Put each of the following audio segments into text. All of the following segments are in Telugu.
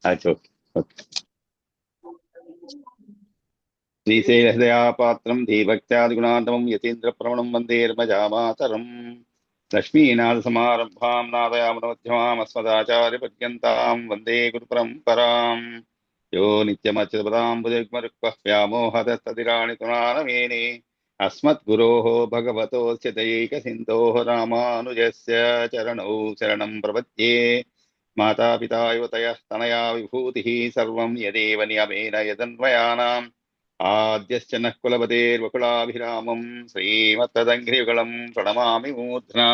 అది ఓకే. ఓకే. శ్రీశైలహృదయాపాత్రం ధీభక్త్యాదిగుణాంతమం యతీంద్రప్రవణం వందే రమజామాతరం. లక్ష్మీనాథసమారంభాం నాదయామనోధ్యమామస్మదాచార్యపర్యంతాం వందే గురుపరంపరాం. యో నిత్యమచ్యుతపదాంబుజయుగ్మరుక్మః వ్యామోహతస్తదిరాణి తృణానమేనే అస్మద్గురోः భగవతోऽस्य దయైకసిन्धोः రామానుజस्य చరణౌ శరణం ప్రపద్యే. మాతాపితా యువతయः తనయా విభూతిः సర్వం యదేవ నియమేన యదన్వయానాం ఆద్యశ్చ నః కులపతేర్వకులాభిరామం శ్రీమత్తదంఘ్రియుగళం ప్రణమామి మూర్ధ్నా.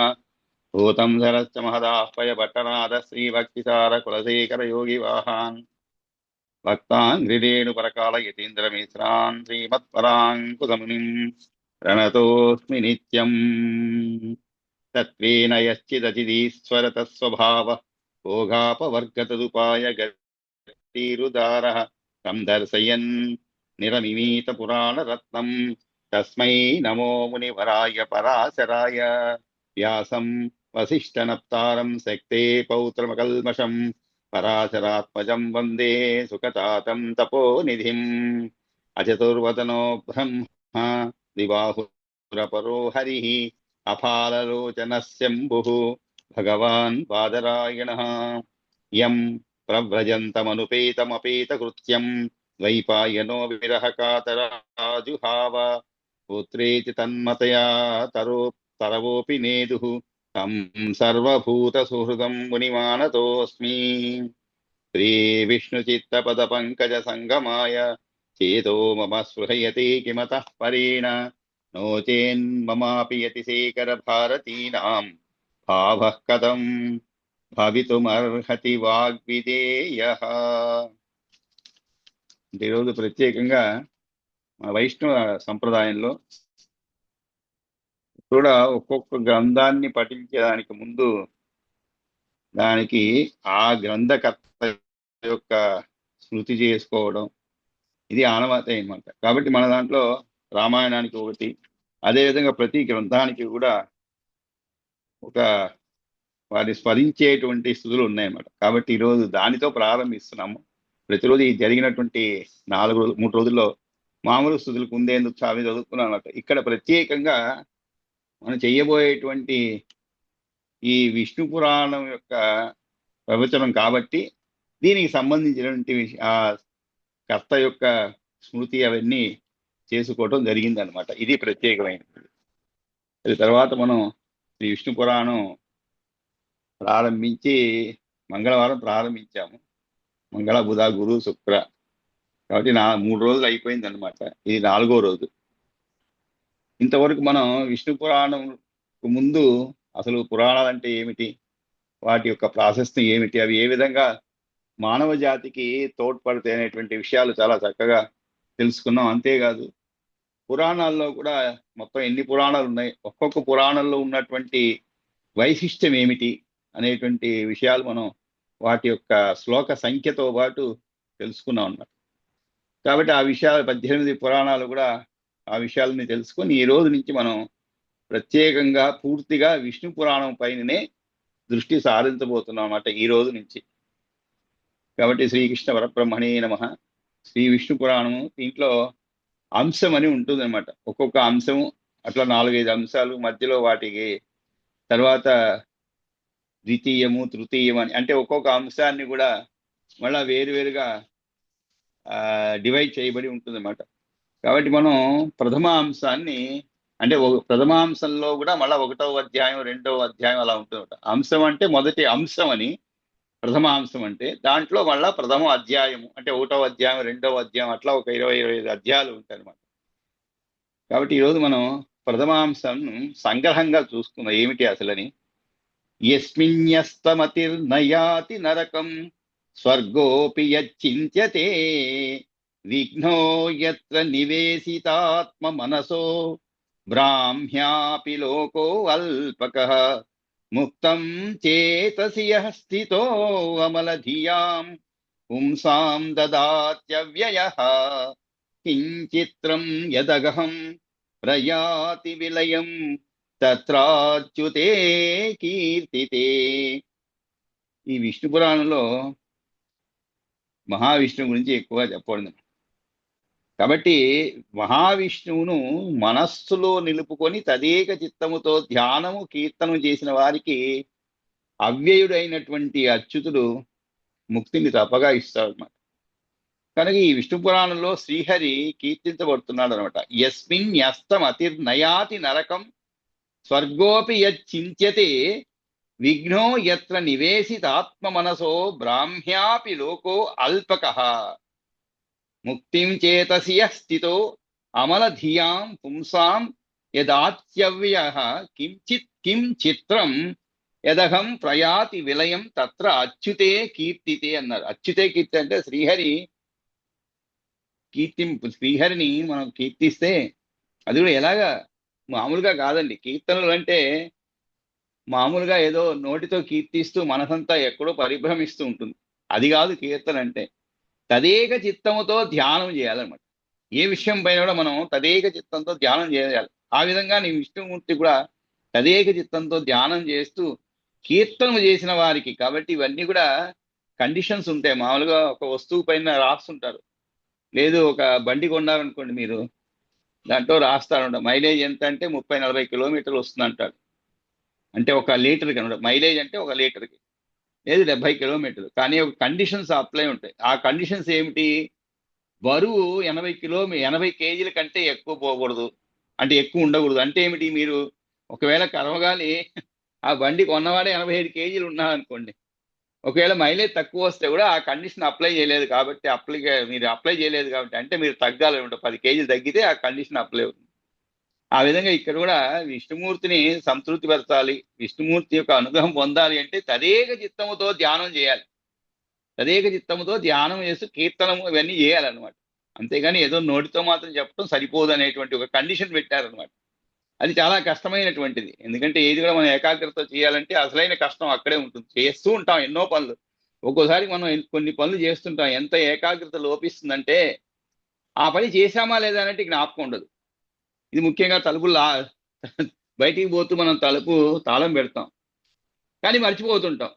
భూతం ధరశ్చ మహదాహ్వయ పట్టనాథ శ్రీభక్తిసార కులశేఖర యోగి వాహాన్ భక్తాంఘ్రిరేణుపరకాల యతీంద్రమిశ్రాన్ శ్రీమత్పరాంకుశమునిం ప్రణతోస్మి నిత్యం. తత్వేన యశ్చిదచిదీశ్వర తస్వభావ భోగాపవర్గతదుపాయ గతిరుదారః తం దర్శయన్ నిరమిమీత పురాణరత్నం. తస్మై నమో మునివరాయ పరాశరాయ వ్యాసం వసిష్ఠనప్తారం శక్తే పౌత్రమకల్మషం పరాశరాత్మజం వందే సుఖతాతం తపోనిధిం. అచతుర్వదనో బ్రహ్మ దిబాహురపరో హరిః అఫాలలోచనः శంభుః భగవాన్ బాదరాయణः. యం ప్రవ్రజంతమనుపేతమపేతకృత్యం ద్వైపాయనో విరహకాతరాజుహావ పుత్రేతి తన్మతయా తరవోపి నేదుః తం సర్వభూతసుహృదం మునిమానతోస్మి. శ్రీవిష్ణుచిత్తపదపంకజసంగమాయ చేతో మమ స్పృహయతే కిమతః పరేణ नो चेन्ममापि यतिशेखरभारतीनां भावः कथं భవితుమర్హతి వాగ్విదేయః. ఈరోజు ప్రత్యేకంగా మన వైష్ణవ సంప్రదాయంలో కూడా ఒక్కొక్క గ్రంథాన్ని పఠించడానికి ముందు దానికి ఆ గ్రంథకర్త యొక్క స్మృతి చేసుకోవడం ఇది ఆనవాయితీ అన్నమాట. కాబట్టి మన దాంట్లో రామాయణానికి ఒకటి, అదేవిధంగా ప్రతి గ్రంథానికి కూడా ఒక వారిని స్మరించేటువంటి స్థుతులు ఉన్నాయన్నమాట. కాబట్టి ఈరోజు దానితో ప్రారంభిస్తున్నాము. ప్రతిరోజు ఈ జరిగినటువంటి 3 రోజుల్లో మామూలు స్థుతులకు ఉందేందుకు చావి చదువుకున్నాం అన్నమాట. ఇక్కడ ప్రత్యేకంగా మనం చెయ్యబోయేటువంటి ఈ విష్ణు పురాణం యొక్క ప్రవచనం కాబట్టి దీనికి సంబంధించినటువంటి ఆ కర్త యొక్క స్మృతి అవన్నీ చేసుకోవటం జరిగిందనమాట. ఇది ప్రత్యేకమైనది. అది తర్వాత మనం శ్రీ విష్ణు పురాణం ప్రారంభించి మంగళవారం ప్రారంభించాము. మంగళ బుధ గురు శుక్ర, కాబట్టి 3 రోజులు అయిపోయింది అనమాట. ఇది 4వ రోజు. ఇంతవరకు మనం విష్ణు పురాణం ముందు అసలు పురాణాలు అంటే ఏమిటి, వాటి యొక్క ప్రాశస్త్యం ఏమిటి, అవి ఏ విధంగా మానవ జాతికి తోడ్పడతాయి అనేటువంటి విషయాలు చాలా చక్కగా తెలుసుకున్నాం. అంతేకాదు పురాణాల్లో కూడా మొత్తం ఎన్ని పురాణాలు ఉన్నాయి, ఒక్కొక్క పురాణంలో ఉన్నటువంటి వైశిష్ట్యం ఏమిటి అనేటువంటి విషయాలు మనం వాటి యొక్క శ్లోక సంఖ్యతో పాటు తెలుసుకున్నాం అన్నమాట. కాబట్టి ఆ విషయాలు 18 పురాణాలు కూడా ఆ విషయాలని తెలుసుకొని ఈ రోజు నుంచి మనం ప్రత్యేకంగా పూర్తిగా విష్ణు పురాణం పైననే దృష్టి సారించబోతున్నాం అన్నమాట ఈ రోజు నుంచి. కాబట్టి శ్రీకృష్ణ పరబ్రహ్మణే నమః. శ్రీ విష్ణు పురాణము దీంట్లో అంశం అని ఉంటుంది అనమాట. ఒక్కొక్క అంశము అట్లా 4-5 అంశాలు, మధ్యలో వాటికి తర్వాత ద్వితీయము తృతీయం అని, అంటే ఒక్కొక్క అంశాన్ని కూడా మళ్ళా వేరువేరుగా డివైడ్ చేయబడి ఉంటుంది అన్నమాట. కాబట్టి మనం ప్రథమ అంశాన్ని, అంటే ప్రథమాంశంలో కూడా మళ్ళీ 1వ అధ్యాయం 2వ అధ్యాయం అలా ఉంటుంది. అంశం అంటే మొదటి అంశం అని, ప్రథమాంశం అంటే దాంట్లో మళ్ళా ప్రథమ అధ్యాయము అంటే 1వ అధ్యాయం 2వ అధ్యాయం అట్లా ఒక 20-25 అధ్యాయాలు ఉంటాయి అన్నమాట. కాబట్టి ఈరోజు మనం ప్రథమాంశం సంగ్రహంగా చూసుకుందాం ఏమిటి అసలని. యస్మిన్యస్తమతిర్నయాతి నరకం స్వర్గోపి యచ్చింత్యతే విఘ్నో యత్ర నివేశితాత్మ మనసో బ్రాహ్మ్యాపి లోకో అల్పకః ముక్తం చేతసి యః స్థితో అమలధియాం పుంసాం దదాత్యవ్యయః కించిత్రం యదగహం ప్రయాతి విలయం తత్రాచ్యుతే కీర్తితే. ఈ విష్ణు పురాణంలో మహావిష్ణువు గురించి ఎక్కువగా చెప్పబడింది. కాబట్టి మహావిష్ణువును మనస్సులో నిలుపుకొని తదేక చిత్తముతో ధ్యానము కీర్తనం చేసిన వారికి అవ్యయుడైనటువంటి అచ్యుతుడు ముక్తిని తప్పగా ఇస్తాడు అన్నమాట. కనుక ఈ విష్ణు పురాణంలో శ్రీహరి కీర్తించబడుతున్నాడు అనమాట. యస్మిన్ యస్తం అతిర్నయాతి నరకం స్వర్గోపి యచ్చింత్యతే విఘ్నో యత్ర నివేశితాత్మ మనసో బ్రాహ్మ్యాపి లోకో అల్పకః ముక్తిం చేతసి యః స్థితో అమల ధియాం పుంసాం యదాచ్యవ్యః కిం చిత్రం యదహం ప్రయాతి విలయం తత్ర అచ్యుతే కీర్తితే అన్నారు. అచ్యుతే కీర్తి అంటే శ్రీహరిని మనం కీర్తిస్తే అది కూడా ఎలాగా మామూలుగా కాదండి. కీర్తనలు అంటే మామూలుగా ఏదో నోటితో కీర్తిస్తూ మనసంతా ఎక్కడో పరిభ్రమిస్తూ ఉంటుంది. అది కాదు కీర్తన అంటే. తదేక చిత్తముతో ధ్యానం చేయాలన్నమాట. ఏ విషయం పైన కూడా మనం తదేక చిత్తంతో ధ్యానం చేయాలి. ఆ విధంగా నీ విష్ణుమూర్తి కూడా తదేక చిత్తంతో ధ్యానం చేస్తూ కీర్తనము చేసిన వారికి. కాబట్టి ఇవన్నీ కూడా కండిషన్స్ ఉంటాయి. మామూలుగా ఒక వస్తువు పైన రాస్తుంటారు. లేదు ఒక బండి కొన్నారనుకోండి, మీరు దాంట్లో రాస్తారంట మైలేజ్ ఎంత అంటే 30-40 కిలోమీటర్లు వస్తుంది అంటారు. అంటే 1 లీటర్కి అనమాట. మైలేజ్ అంటే 1 లీటర్కి, లేదు 70 కిలోమీటర్లు. కానీ ఒక కండిషన్స్ అప్లై ఉంటాయి. ఆ కండిషన్స్ ఏమిటి? బరువు 80 కేజీల కంటే ఎక్కువ పోకూడదు, అంటే ఎక్కువ ఉండకూడదు. అంటే ఏమిటి? మీరు ఒకవేళ కర్మగాలి ఆ బండి కొన్నవాడే 85 కేజీలు ఉన్నారనుకోండి, ఒకవేళ మైలేజ్ తక్కువ వస్తే కూడా ఆ కండిషన్ అప్లై చేయలేదు కాబట్టి మీరు అప్లై చేయలేదు కాబట్టి అంటే మీరు తగ్గాలన్నమాట. 10 కేజీలు తగ్గితే ఆ కండిషన్ అప్లై అవుతుంది. ఆ విధంగా ఇక్కడ కూడా విష్ణుమూర్తిని సంతృప్తిపరచాలి, విష్ణుమూర్తి యొక్క అనుగ్రహం పొందాలి అంటే తదేక చిత్తముతో ధ్యానం చేయాలి. తదేక చిత్తముతో ధ్యానం చేస్తూ కీర్తనము ఇవన్నీ చేయాలన్నమాట. అంతేగాని ఏదో నోటితో మాత్రం చెప్పడం సరిపోదు అనేటువంటి ఒక కండిషన్ పెట్టారనమాట. అది చాలా కష్టమైనటువంటిది. ఎందుకంటే ఏది కూడా మనం ఏకాగ్రత చేయాలంటే అసలైన కష్టం అక్కడే ఉంటుంది. చేస్తూ ఉంటాం ఎన్నో పనులు. ఒక్కోసారి మనం కొన్ని పనులు చేస్తుంటాం, ఎంత ఏకాగ్రత లోపిస్తుందంటే ఆ పని చేశామా లేదా అంటే జ్ఞాపకం ఉండదు. ఇది ముఖ్యంగా బయటికి పోతూ మనం తలుపు తాళం పెడతాం, కానీ మర్చిపోతుంటాం.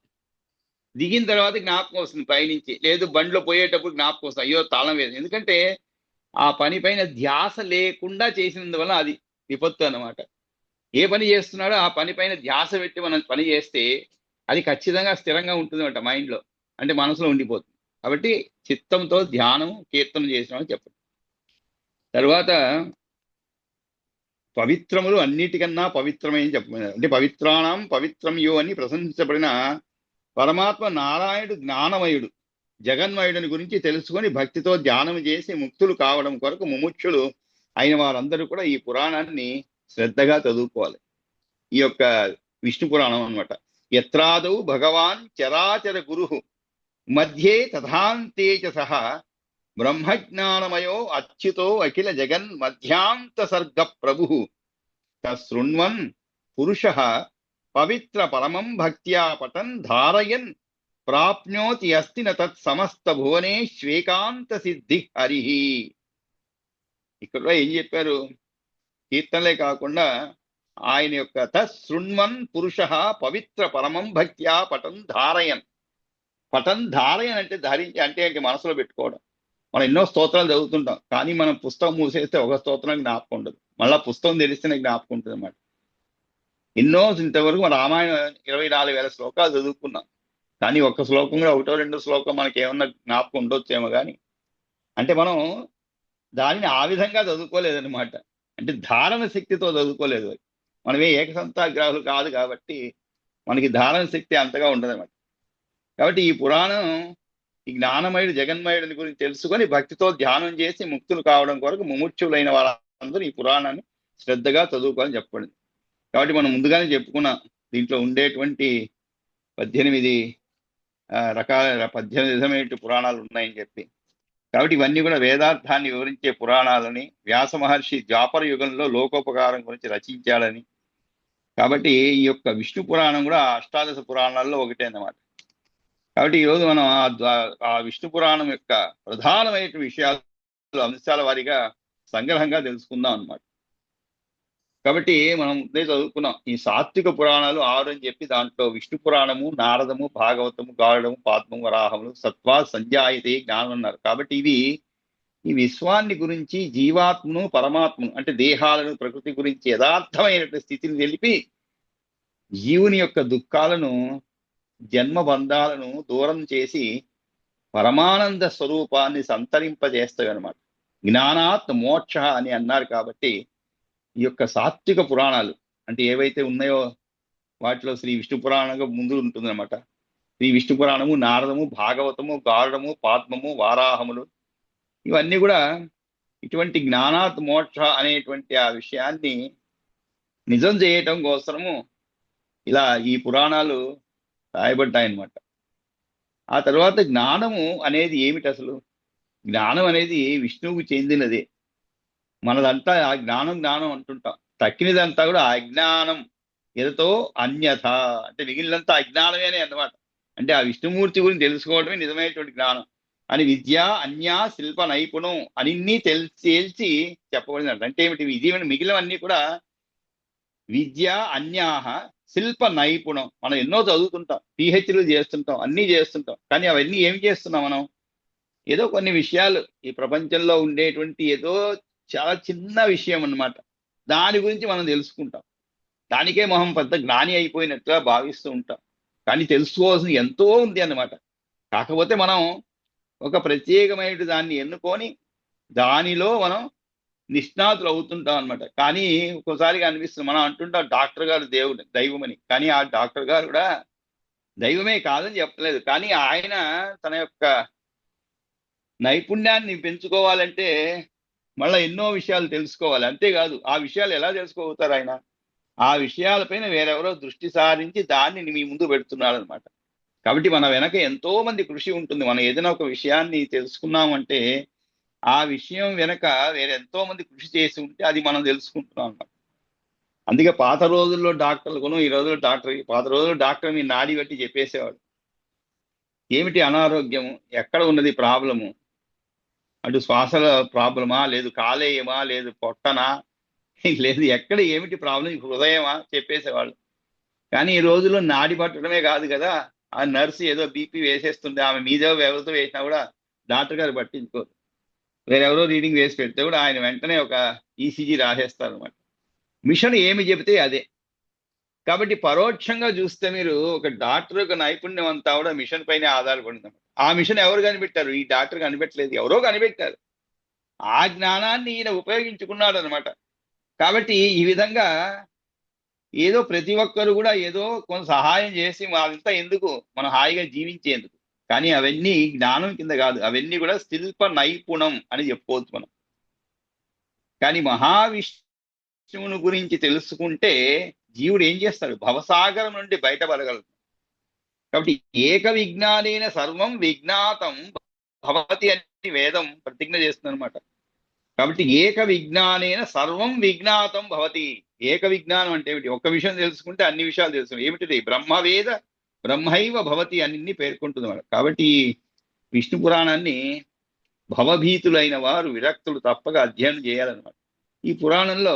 దిగిన తర్వాత జ్ఞాపకం వస్తుంది పైనుంచి, లేదు బండిలో పోయేటప్పుడు జ్ఞాపకం వస్తుంది, అయ్యో తాళం వేసి. ఎందుకంటే ఆ పని పైన ధ్యాస లేకుండా చేసినందువల్ల అది విపత్తు అన్నమాట. ఏ పని చేస్తున్నాడో ఆ పని పైన ధ్యాస పెట్టి మనం పని చేస్తే అది ఖచ్చితంగా స్థిరంగా ఉంటుంది అనమాట మైండ్లో, అంటే మనసులో ఉండిపోతుంది. కాబట్టి చిత్తంతో ధ్యానం కీర్తనం చేసినామని చెప్పండి. తర్వాత పవిత్రములు అన్నిటికన్నా పవిత్రమని చెప్పమని, అంటే పవిత్రాణం పవిత్రం యో అని ప్రశంసించబడిన పరమాత్మ నారాయణుడు జ్ఞానమయుడు జగన్మయుడిని గురించి తెలుసుకొని భక్తితో ధ్యానం చేసి ముక్తులు కావడం కొరకు ముముక్షులు అయిన వారందరూ కూడా ఈ పురాణాన్ని శ్రద్ధగా చదువుకోవాలి. ఈ యొక్క విష్ణు పురాణం అనమాట. యత్రాదౌ భగవాన్ చరాచర గురు మధ్యే తథాంతే చ సహ బ్రహ్మజ్ఞానమయో అచ్యుతో అఖిల జగన్ మధ్యాంత సర్గ ప్రభు తశృణ్వన్ పురుష పవిత్ర పరమం భక్త్యా పఠన్ ధారయన్ ప్రాప్నోతి అస్తి న తత్ సమస్త భువనేష్వేకాంత సిద్ధి హరి. ఇక్కడ ఏం చెప్పారు? కీర్తనలే కాకుండా ఆయన యొక్క తశృణ్వన్ పురుష పవిత్ర పరమం భక్త్యా పఠన్ ధారయన్. పఠన్ ధారయన్ అంటే ధరించి, అంటే మనసులో పెట్టుకోవడం. మనం ఎన్నో స్తోత్రాలు చదువుతుంటాం, కానీ మనం పుస్తకం మూసేస్తే ఒక స్తోత్రం జ్ఞాపకం ఉండదు, మళ్ళీ పుస్తకం తెలిస్తేనే జ్ఞాపకం ఉంటుంది అన్నమాట. ఇంతవరకు రామాయణం 24,000 శ్లోకాలు చదువుకున్నాం, కానీ ఒక్క శ్లోకం కూడా 1-2 శ్లోకం మనకి ఏమన్నా జ్ఞాపకం ఉండొచ్చేమో, కానీ అంటే మనం దానిని ఆ విధంగా చదువుకోలేదన్నమాట. అంటే ధారణ శక్తితో చదువుకోలేదు. మనమే ఏకసంతాగ్రాహులు కాదు కాబట్టి మనకి ధారణ శక్తి అంతగా ఉండదన్నమాట. కాబట్టి ఈ పురాణం ఈ జ్ఞానమయుడు జగన్మయుడిని గురించి తెలుసుకొని భక్తితో ధ్యానం చేసి ముక్తులు కావడం కొరకు ముముక్షులైన వాళ్ళందరూ ఈ పురాణాన్ని శ్రద్ధగా చదువుకోవాలని చెప్పబడింది. కాబట్టి మనం ముందుగానే చెప్పుకున్నాం, దీంట్లో ఉండేటువంటి 18 రకాల 18 విధమైన పురాణాలు ఉన్నాయని చెప్పి. కాబట్టి ఇవన్నీ కూడా వేదార్థాన్ని వివరించే పురాణాలని వ్యాస మహర్షి ద్వాపర యుగంలో లోకోపకారం గురించి రచించాడని. కాబట్టి ఈ యొక్క విష్ణు పురాణం కూడా అష్టాదశ పురాణాల్లో ఒకటే అన్నమాట. కాబట్టి ఈరోజు మనం ఆ విష్ణు పురాణం యొక్క ప్రధానమైన విషయాలు అంశాల వారీగా సంగ్రహంగా తెలుసుకుందాం అన్నమాట. కాబట్టి మనం ఇదే చదువుకున్నాం, ఈ సాత్విక పురాణాలు 6 అని చెప్పి దాంట్లో విష్ణు పురాణము, నారదము, భాగవతము, గారుడము, పాద్మము, వరాహములు, సత్వా సంజాయితే జ్ఞానం అన్నారు. కాబట్టి ఇవి ఈ విశ్వాన్ని గురించి, జీవాత్మను, పరమాత్మను అంటే దేహాలను, ప్రకృతి గురించి యథార్థమైనటువంటి స్థితిని తెలిపి జీవుని యొక్క దుఃఖాలను, జన్మ బంధాలను దూరం చేసి పరమానంద స్వరూపాన్ని సంతరింపజేస్తాయి అనమాట. జ్ఞానాత్ మోక్ష అని అన్నారు. కాబట్టి ఈ యొక్క సాత్విక పురాణాలు అంటే ఏవైతే ఉన్నాయో వాటిలో శ్రీ విష్ణు పురాణంగా ముందు ఉంటుందన్నమాట. శ్రీ విష్ణు పురాణము, నారదము, భాగవతము, గారుడము, పాద్మము, వారాహములు, ఇవన్నీ కూడా ఇటువంటి జ్ఞానాత్ మోక్ష అనేటువంటి ఆ విషయాన్ని నిజం చేయటం కోసము ఇలా ఈ పురాణాలు రాయబడ్డాయన్నమాట. ఆ తర్వాత జ్ఞానము అనేది ఏమిటి అసలు? జ్ఞానం అనేది విష్ణువుకు చెందినదే. మనదంతా ఆ జ్ఞానం జ్ఞానం అంటుంటాం, తక్కినదంతా కూడా అజ్ఞానం. ఎదతో అన్యథ అంటే మిగిలినంతా అజ్ఞానమే అని అన్నమాట. అంటే ఆ విష్ణుమూర్తి గురించి తెలుసుకోవడమే నిజమైనటువంటి జ్ఞానం అని. విద్య అన్యా శిల్ప నైపుణం అన్ని తేల్చి చెప్పబడింది. అంటే ఏమిటి? విజయమైన మిగిలినవన్నీ కూడా విద్య అన్యాహ శిల్ప నైపుణం. మనం ఎన్నో చదువుతుంటాం, పిహెచ్డీలు చేస్తుంటాం, అన్నీ చేస్తుంటాం, కానీ అవన్నీ ఏం చేస్తున్నాం మనం? ఏదో కొన్ని విషయాలు ఈ ప్రపంచంలో ఉండేటువంటి ఏదో చాలా చిన్న విషయం అన్నమాట, దాని గురించి మనం తెలుసుకుంటాం. దానికే మొహం పెద్ద జ్ఞాని అయిపోయినట్టుగా భావిస్తూ ఉంటాం. కానీ తెలుసుకోవాల్సింది ఎంతో ఉంది అన్నమాట. కాకపోతే మనం ఒక ప్రత్యేకమైన దాన్ని ఎన్నుకొని దానిలో మనం నిష్ణాతులు అవుతుంటాం అనమాట. కానీ ఒక్కోసారిగా అనిపిస్తుంది, మనం అంటుంటాం డాక్టర్ గారు దేవుడు దైవమని, కానీ ఆ డాక్టర్ గారు కూడా దైవమే కాదని చెప్పలేదు. కానీ ఆయన తన యొక్క నైపుణ్యాన్ని పెంచుకోవాలంటే మళ్ళీ ఎన్నో విషయాలు తెలుసుకోవాలి. అంతేకాదు ఆ విషయాలు ఎలా తెలుసుకోగలుగుతారు ఆయన? ఆ విషయాలపైన వేరెవరో దృష్టి సారించి దాన్ని మీ ముందు పెడుతున్నాడు అనమాట. కాబట్టి మన వెనక ఎంతో మంది కృషి ఉంటుంది. మనం ఏదైనా ఒక విషయాన్ని తెలుసుకున్నామంటే ఆ విషయం వెనక వేరెంతో మంది కృషి చేసి ఉంటే అది మనం తెలుసుకుంటున్నాం అన్నమాట. అందుకే పాత రోజుల్లో డాక్టర్లు ఈ రోజుల్లో పాత రోజుల్లో డాక్టర్ మీ నాడి బట్టి చెప్పేసేవాడు ఏమిటి అనారోగ్యము, ఎక్కడ ఉన్నది ప్రాబ్లము, అటు శ్వాసల ప్రాబ్లమా, లేదు కాలేయమా, లేదు పొట్టనా, లేదు ఎక్కడ ఏమిటి ప్రాబ్లం, హృదయమా చెప్పేసేవాళ్ళు. కానీ ఈ రోజుల్లో నాడి పట్టడమే కాదు కదా, ఆ నర్సు ఏదో బీపీ వేసేస్తుంది, ఆమె మీదో ఎవరితో వేసినా కూడా డాక్టర్ గారు పట్టించుకోరు. వేరెవరో రీడింగ్ వేసి పెడితే కూడా ఆయన వెంటనే ఒక ఈసీజీ రాసేస్తారు అనమాట. మిషన్ ఏమి చెబితే అదే. కాబట్టి పరోక్షంగా చూస్తే మీరు ఒక డాక్టర్ యొక్క నైపుణ్యం అంతా కూడా మిషన్ పైనే ఆధారపడింది. ఆ మిషన్ ఎవరు కనిపెట్టారు? ఈ డాక్టర్ కనిపెట్టలేదు, ఎవరో కనిపెట్టారు. ఆ జ్ఞానాన్ని ఈయన ఉపయోగించుకున్నాడు అనమాట. కాబట్టి ఈ విధంగా ఏదో ప్రతి ఒక్కరు కూడా ఏదో కొంత సహాయం చేసి అదంతా ఎందుకు, మనం హాయిగా జీవించేందుకు. కానీ అవన్నీ జ్ఞానం కింద కాదు, అవన్నీ కూడా శిల్ప నైపుణం అని చెప్పుకోవచ్చు మనం. కానీ మహావిష్ణువుని గురించి తెలుసుకుంటే జీవుడు ఏం చేస్తాడు? భవసాగరం నుండి బయటపడగలడు. కాబట్టి ఏక విజ్ఞానేన సర్వం విజ్ఞాతం భవతి అని వేదం ప్రతిజ్ఞ చేస్తుంది అనమాట. కాబట్టి ఏక విజ్ఞానేన సర్వం విజ్ఞాతం భవతి. ఏక విజ్ఞానం అంటే ఏమిటి? ఒక్క విషయం తెలుసుకుంటే అన్ని విషయాలు తెలుసు. ఏమిటిది? బ్రహ్మవేద బ్రహ్మైవ భవతి అన్ని పేర్కొంటుంది అన్నమాట. కాబట్టి విష్ణు పురాణాన్ని భవభీతులైన వారు విరక్తులు తప్పక అధ్యయనం చేయాలన్నమాట. ఈ పురాణంలో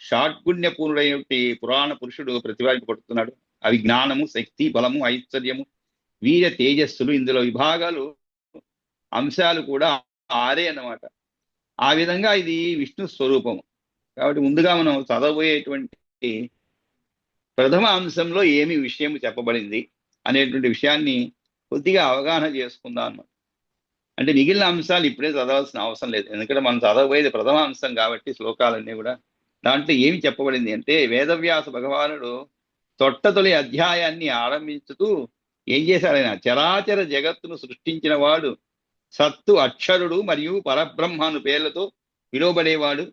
షాడ్గుణ్యపూర్ణుడైనటువంటి పురాణ పురుషుడు ప్రతిపాదింపబడుతున్నాడు. అవి జ్ఞానము, శక్తి, బలము, ఐశ్వర్యము, వీర తేజస్సులు. ఇందులో విభాగాలు, అంశాలు కూడా 6 అన్నమాట. ఆ విధంగా ఇది విష్ణు స్వరూపము. కాబట్టి ముందుగా మనం చదవబోయేటువంటి ప్రథమ అంశంలో ఏమి విషయం చెప్పబడింది అనేటువంటి విషయాన్ని కొద్దిగా అవగాహన చేసుకుందాం అన్నమాట. అంటే మిగిలిన అంశాలు ఇప్పుడే చదవాల్సిన అవసరం లేదు, ఎందుకంటే మనం చదవబోయేది ప్రథమ అంశం కాబట్టి శ్లోకాలన్నీ కూడా. దాంట్లో ఏమి చెప్పబడింది అంటే, వేదవ్యాస భగవానుడు తొట్టతొలి అధ్యాయాన్ని ఆరంభించుతూ ఏం చేశాడు? ఆయన చరాచర జగత్తును సృష్టించిన వాడు, సత్తు అక్షరుడు మరియు పరబ్రహ్మను పేర్లతో పిలువబడేవాడు,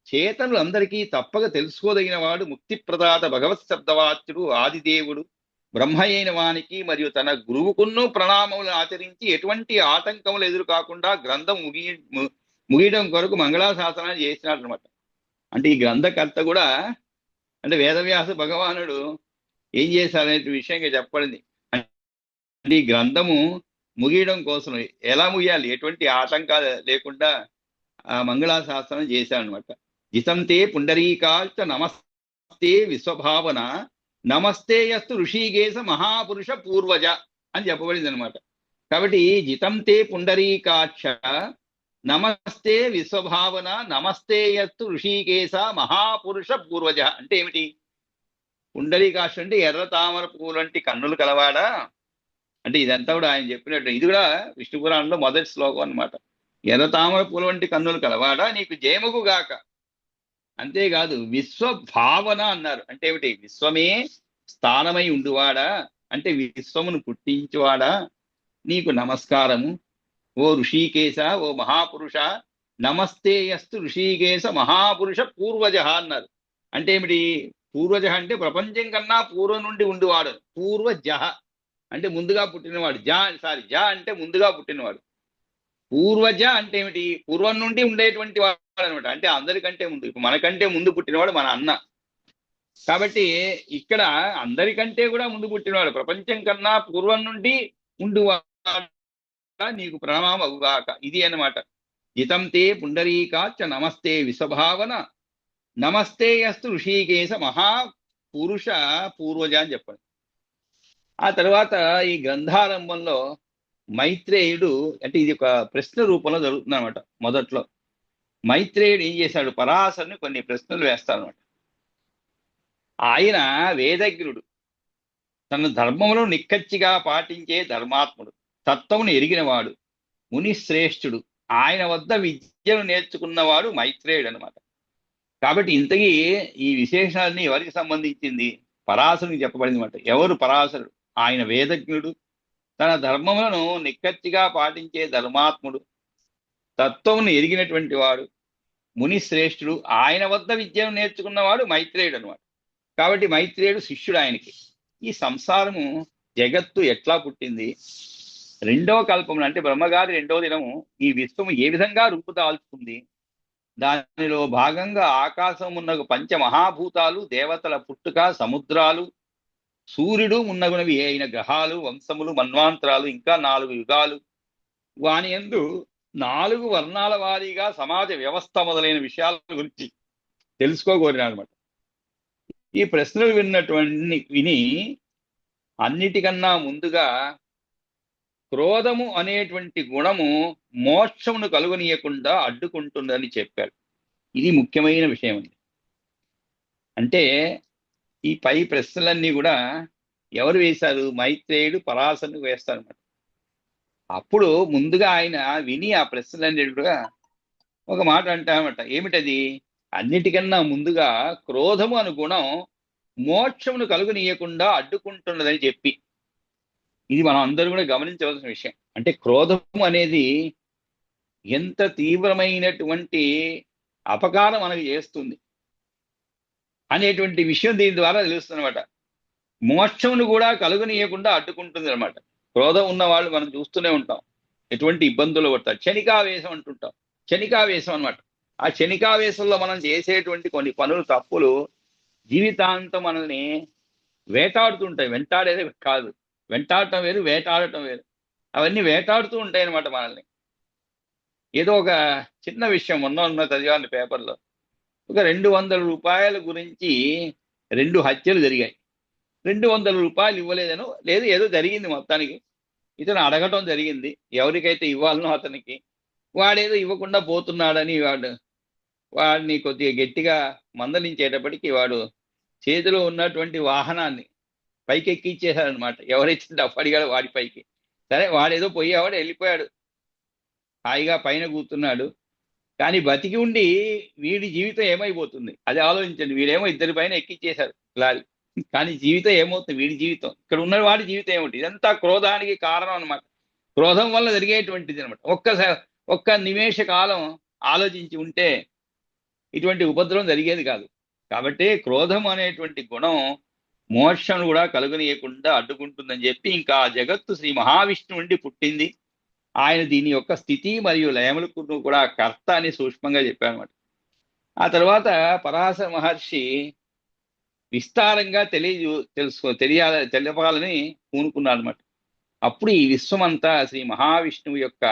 చేతనులు అందరికీ తప్పక తెలుసుకోదగిన వాడు, ముక్తి ప్రదాత భగవత్ శబ్దవాచ్యుడు, ఆదిదేవుడు, బ్రహ్మ అయిన వానికి మరియు తన గురువుకున్నూ ప్రణామములు ఆచరించి ఎటువంటి ఆటంకములు ఎదురు కాకుండా గ్రంథం ముగియడం కొరకు మంగళాశాసనాలు చేసినాడు అనమాట. అంటే ఈ గ్రంథకర్త కూడా, అంటే వేదవ్యాస భగవానుడు ఏం చేశాడనే విషయంగా చెప్పబడింది. అంటే ఈ గ్రంథము ముగియడం కోసం ఎలా ముగియాలి, ఎటువంటి ఆటంకాలు లేకుండా ఆ మంగళాశాసనం చేశాడు అనమాట. జితంతే పుండరీకాల్చ నమస్ నమస్తే విశ్వభావన నమస్తే యస్తు ఋషికేశ మహాపురుష పూర్వజ అని చెప్పబడింది అనమాట. కాబట్టి జితం తే పుండరీకాక్ష నమస్తే విశ్వభావన నమస్తే యస్తు ఋషికేశ మహాపురుష పూర్వజ అంటే ఏమిటి? పుండరీకాక్ష అంటే ఎర్ర తామర పూలంటి కన్నులు కలవాడా అంటే ఇదంతా కూడా ఆయన చెప్పినట్టు. ఇది కూడా విష్ణు పురాణంలో మొదటి శ్లోకం అనమాట. ఎర్ర తామర పూల వంటి కన్నులు కలవాడా నీకు జయముగు గాక. అంతేకాదు విశ్వభావన అన్నారు. అంటే ఏమిటి? విశ్వమే స్థానమై ఉండువాడా అంటే విశ్వమును పుట్టించువాడా నీకు నమస్కారము. ఓ ఋషికేశ, ఓ మహాపురుష, నమస్తే యస్తు ఋషికేశ మహాపురుష పూర్వజ అన్నారు. అంటే ఏమిటి? పూర్వజ అంటే ప్రపంచం కన్నా పూర్వం నుండి ఉండివాడు. పూర్వజ అంటే ముందుగా పుట్టినవాడు. జ అంటే ముందుగా పుట్టినవాడు. పూర్వజ అంటే ఏమిటి? పూర్వం నుండి ఉండేటువంటి వాడు అనమాట. అంటే అందరికంటే ముందు, ఇప్పుడు మనకంటే ముందు పుట్టినవాడు మన అన్న. కాబట్టి ఇక్కడ అందరికంటే కూడా ముందు పుట్టినవాడు, ప్రపంచం కన్నా పూర్వం నుండి ఉండువాడు నీకు ప్రణామం అవుగాక. ఇది అన్నమాట. జితం తే పుండరీకాచ్చ నమస్తే విశ్వభావన నమస్తే యస్తు ఋషికేశ మహాపురుష పూర్వజ అని చెప్పండి. ఆ తర్వాత ఈ గ్రంథారంభంలో మైత్రేయుడు, అంటే ఇది ఒక ప్రశ్న రూపంలో జరుగుతుంది అనమాట. మొదట్లో మైత్రేయుడు ఏం చేశాడు? పరాశరుని కొన్ని ప్రశ్నలు వేస్తాడనమాట. ఆయన వేదజ్ఞుడు, తన ధర్మములను నిక్కచ్చిగా పాటించే ధర్మాత్ముడు, తత్వమును ఎరిగినవాడు, మునిశ్రేష్ఠుడు, ఆయన వద్ద విద్యను నేర్చుకున్నవాడు మైత్రేయుడు అనమాట. కాబట్టి ఇంతకీ ఈ విశేషాలన్నీ ఎవరికి సంబంధించింది? పరాశరునికి చెప్పబడింది అనమాట. ఎవరు పరాశరుడు? ఆయన వేదజ్ఞుడు, తన ధర్మములను నిక్కచ్చిగా పాటించే ధర్మాత్ముడు, తత్వమును ఎరిగినటువంటి వాడు, మునిశ్రేష్ఠుడు, ఆయన వద్ద విద్యను నేర్చుకున్నవాడు మైత్రేయుడు అనమాట. కాబట్టి మైత్రేయుడు శిష్యుడు ఆయనకి. ఈ సంసారము జగత్తు ఎట్లా పుట్టింది? రెండవ కల్పంలో అంటే బ్రహ్మగారి రెండవ దినము ఈ విశ్వము ఏ విధంగా రూపుదాల్చుకుంది? దానిలో భాగంగా ఆకాశం ఉన్న పంచమహాభూతాలు, దేవతల పుట్టుక, సముద్రాలు, సూర్యుడు మున్నగునవి అయిన గ్రహాలు, వంశములు, మన్వాంతరాలు, ఇంకా 4 యుగాలు, వాని యందు 4 వర్ణాల వారీగా సమాజ వ్యవస్థ మొదలైన విషయాల గురించి తెలుసుకోగోరినాడనమాట. ఈ ప్రశ్నలు విని అన్నిటికన్నా ముందుగా క్రోధము అనేటువంటి గుణము మోక్షమును కలుగనీయకుండా అడ్డుకుంటుందని చెప్పాడు. ఇది ముఖ్యమైన విషయం అండి. అంటే ఈ పై ప్రశ్నలన్నీ కూడా ఎవరు వేశారు? మైత్రేయుడు పరాశరునికి వేస్తారనమాట. అప్పుడు ముందుగా ఆయన విని ఆ ప్రశ్నలన్నీ కూడా ఒక మాట అంటామట. ఏమిటది? అన్నిటికన్నా ముందుగా క్రోధము అను గుణం మోక్షమును కలుగనీయకుండా అడ్డుకుంటున్నదని చెప్పి, ఇది మనం అందరూ కూడా గమనించవలసిన విషయం. అంటే క్రోధము అనేది ఎంత తీవ్రమైనటువంటి అపకారం మనకు చేస్తుంది అనేటువంటి విషయం దీని ద్వారా తెలుస్తుందన్నమాట. మోక్షమును కూడా కలుగనీయకుండా అడ్డుకుంటుంది అనమాట. క్రోధం ఉన్న వాళ్ళు మనం చూస్తూనే ఉంటాం, ఎటువంటి ఇబ్బందులు పడతారు. క్షణికావేశం అంటుంటాం. క్షణికావేశం అనమాట. ఆ క్షణికావేశంలో మనం చేసేటువంటి కొన్ని పనులు, తప్పులు జీవితాంతం మనల్ని వేటాడుతుంటాయి. వెంటాడేది కాదు, వెంటాడటం వేరు, వేటాడటం వేరు. అవన్నీ వేటాడుతూ ఉంటాయి అనమాట మనల్ని. ఏదో ఒక చిన్న విషయం మొన్న చదివాను పేపర్లో. ఒక 200 రూపాయల గురించి 2 హత్యలు జరిగాయి. 200 రూపాయలు ఇవ్వలేదను, లేదు ఏదో జరిగింది. మొత్తానికి ఇతను అడగటం జరిగింది ఎవరికైతే ఇవ్వాలనో అతనికి. వాడేదో ఇవ్వకుండా పోతున్నాడని వాడిని కొద్దిగా గట్టిగా మందలించేటప్పటికి వాడు చేతిలో ఉన్నటువంటి వాహనాన్ని పైకి ఎక్కిచ్చేశాడనమాట. ఎవరైతే డబ్బు అడిగాడో వాడి పైకి. సరే వాడేదో పోయేవాడు, వెళ్ళిపోయాడు, హాయిగా పైన కూర్చున్నాడు. కానీ బతికి ఉండి వీడి జీవితం ఏమైపోతుంది అది ఆలోచించండి. వీడేమో 2 పైన ఎక్కిచ్చేశారు లారీ, కానీ జీవితం ఏమవుతుంది? వీడి జీవితం, ఇక్కడ ఉన్న వాడి జీవితం ఏమిటి? ఇదంతా క్రోధానికి కారణం అనమాట. క్రోధం వల్ల జరిగేటువంటిది అనమాట. ఒక్క నిమేష కాలం ఆలోచించి ఉంటే ఇటువంటి ఉపద్రవం జరిగేది కాదు. కాబట్టి క్రోధం అనేటువంటి గుణం మోక్షం కూడా కలుగనీయకుండా అడ్డుకుంటుందని చెప్పి, ఇంకా జగత్తు శ్రీ మహావిష్ణువు నుండి పుట్టింది, ఆయన దీని యొక్క స్థితి మరియు లయములకు కూడా కర్త అని సూక్ష్మంగా చెప్పారన్నమాట. ఆ తర్వాత పరాశర మహర్షి విస్తారంగా తెలియపాలని పూనుకున్నాడు అనమాట. అప్పుడు ఈ విశ్వమంతా శ్రీ మహావిష్ణువు యొక్క